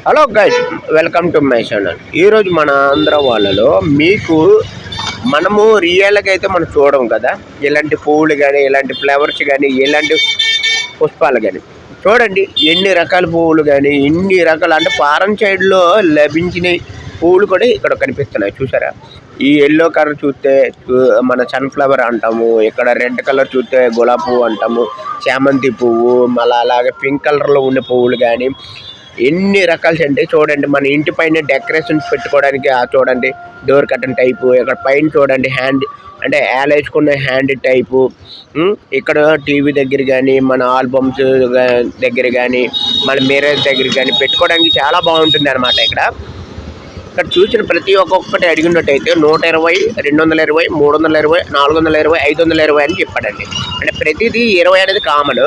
Hello guys, welcome to my channel. ఈరోజు మన ఆంధ్ర వాళ్ళలో మీకు మనము రియల్గా అయితే మనం చూడము కదా, ఇలాంటి పువ్వులు కానీ ఇలాంటి ఫ్లవర్స్ కానీ ఇలాంటి పుష్పాలు కానీ చూడండి. ఎన్ని రకాల పువ్వులు కానీ ఇన్ని రకాలు అంటే ఫారెన్ సైడ్లో లభించిన పువ్వులు కూడా ఇక్కడ కనిపిస్తున్నాయి. చూసారా? ఈ ఎల్లో కలర్ చూస్తే మన సన్ఫ్లవర్ అంటాము, ఇక్కడ రెడ్ కలర్ చూస్తే గులాబీ పువ్వు అంటాము, చామంతి పువ్వు, మళ్ళీ అలాగే పింక్ కలర్లో ఉండే పువ్వులు కానీ ఎన్ని రకాలు అంటే చూడండి. మన ఇంటి పైన డెకరేషన్స్ పెట్టుకోవడానికి చూడండి డోర్ కర్టన్ టైపు, ఇక్కడ పైన చూడండి హ్యాండ్ అంటే వేసుకున్న హ్యాండ్ టైపు, ఇక్కడ టీవీ దగ్గర కానీ మన ఆల్బమ్స్ దగ్గర కానీ మన మిర్రర్ దగ్గర కానీ పెట్టుకోవడానికి చాలా బాగుంటుంది అనమాట. ఇక్కడ చూసిన ప్రతి ఒక్కొక్కటి అడిగినట్టయితే 120, 220, 320, 420, 520 అని చెప్పాడండి. అంటే ప్రతిదీ 20 అనేది కామన్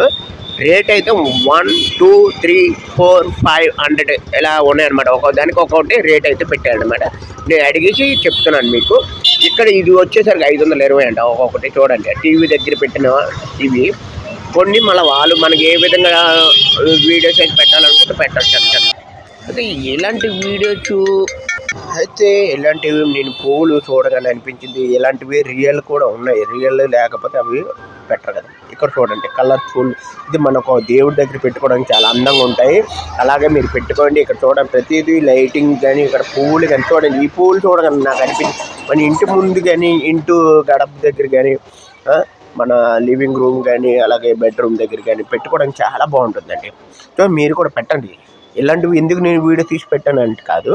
రేట్. అయితే 1, 2, 3, 4, 500 ఇలా ఉన్నాయన్నమాట. ఒక్కొక్కదానికి ఒక్కొక్కటి రేట్ అయితే పెట్టాడనమాట. నేను అడిగేసి చెప్తున్నాను మీకు. ఇక్కడ ఇది వచ్చేసరికి 520 అంట ఒక్కొక్కటి. చూడండి టీవీ దగ్గర పెట్టిన ఇవి కొన్ని మళ్ళీ వాళ్ళు మనకి ఏ విధంగా వీడియోస్ అయితే పెట్టాలనుకుంటే పెట్టచ్చు. అయితే ఇలాంటి వీడియోస్ అయితే ఇలాంటివి నేను పువ్వులు చూడగానే అనిపించింది. ఇలాంటివి రియల్ కూడా ఉన్నాయి. రియల్ లేకపోతే అవి పెట్టరు కదా. ఇక్కడ చూడండి కలర్ఫుల్, ఇది మనకు దేవుడి దగ్గర పెట్టుకోవడానికి చాలా అందంగా ఉంటాయి. అలాగే మీరు పెట్టుకోండి. ఇక్కడ చూడండి ప్రతిదీ లైటింగ్ కానీ ఇక్కడ పువ్వులు కానీ చూడండి. ఈ పువ్వులు చూడగానే నాకు అనిపించింది మన ఇంటి ముందు కానీ ఇంటి గడప దగ్గర కానీ మన లివింగ్ రూమ్ కానీ అలాగే బెడ్రూమ్ దగ్గర కానీ పెట్టుకోవడానికి చాలా బాగుంటుందండి. సో మీరు కూడా పెట్టండి. ఇలాంటివి ఎందుకు నేను వీడియో తీసి పెట్టానంటే కాదు,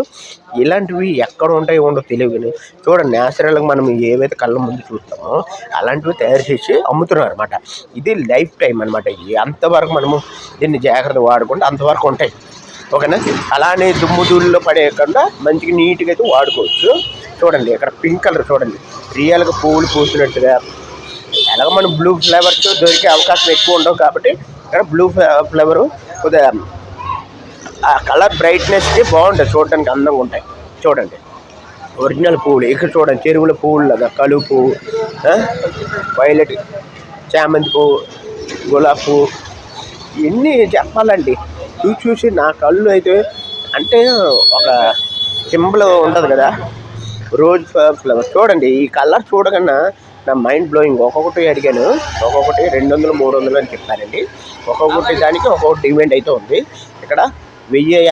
ఇలాంటివి ఎక్కడ ఉంటాయో ఉండో తెలియదు కానీ చూడండి న్యాచురల్గా మనం ఏవైతే కళ్ళ ముందు చూస్తామో అలాంటివి తయారు చేసి అమ్ముతున్నారు అనమాట. ఇది లైఫ్ టైం అనమాట. అంతవరకు మనము దీన్ని జాగ్రత్త వాడుకుంటే అంతవరకు ఉంటాయి, ఓకేనా? అలానే దుమ్ముదూళ్ళలో పడేయకుండా మంచిగా నీట్గా అయితే వాడుకోవచ్చు. చూడండి ఇక్కడ పింక్ కలర్ చూడండి, రియల్గా పువ్వులు పూసినట్టుగా. అలాగే మనం బ్లూ ఫ్లేవర్స్ దొరికే అవకాశం ఎక్కువ ఉండవు కాబట్టి ఇక్కడ బ్లూ ఫ్లేవరు కొద్దిగా ఆ కలర్ బ్రైట్నెస్కి బాగుంటుంది, చూడడానికి అందంగా ఉంటాయి. చూడండి ఒరిజినల్ పువ్వులు. ఇక్కడ చూడండి చెరువుల పువ్వులు లాగా కలుపు పువ్వు, వైలెట్, చామంతి పువ్వు, గులాబీ పువ్వు, ఇవన్నీ చెప్పాలండి. చూసి నా కళ్ళు అయితే అంటే ఒక సింబల్ ఉంటుంది కదా రోజ్ ఫ్లవర్. చూడండి ఈ కలర్ చూడకన్నా నా మైండ్ బ్లోయింగ్. ఒక్కొక్కటి అడిగాను, ఒక్కొక్కటి 200, 300 అని చెప్పారండి. ఒక్కొక్కటి దానికి ఒక్కొక్కటి డిమాండ్ అయితే ఉంది. ఇక్కడ 1000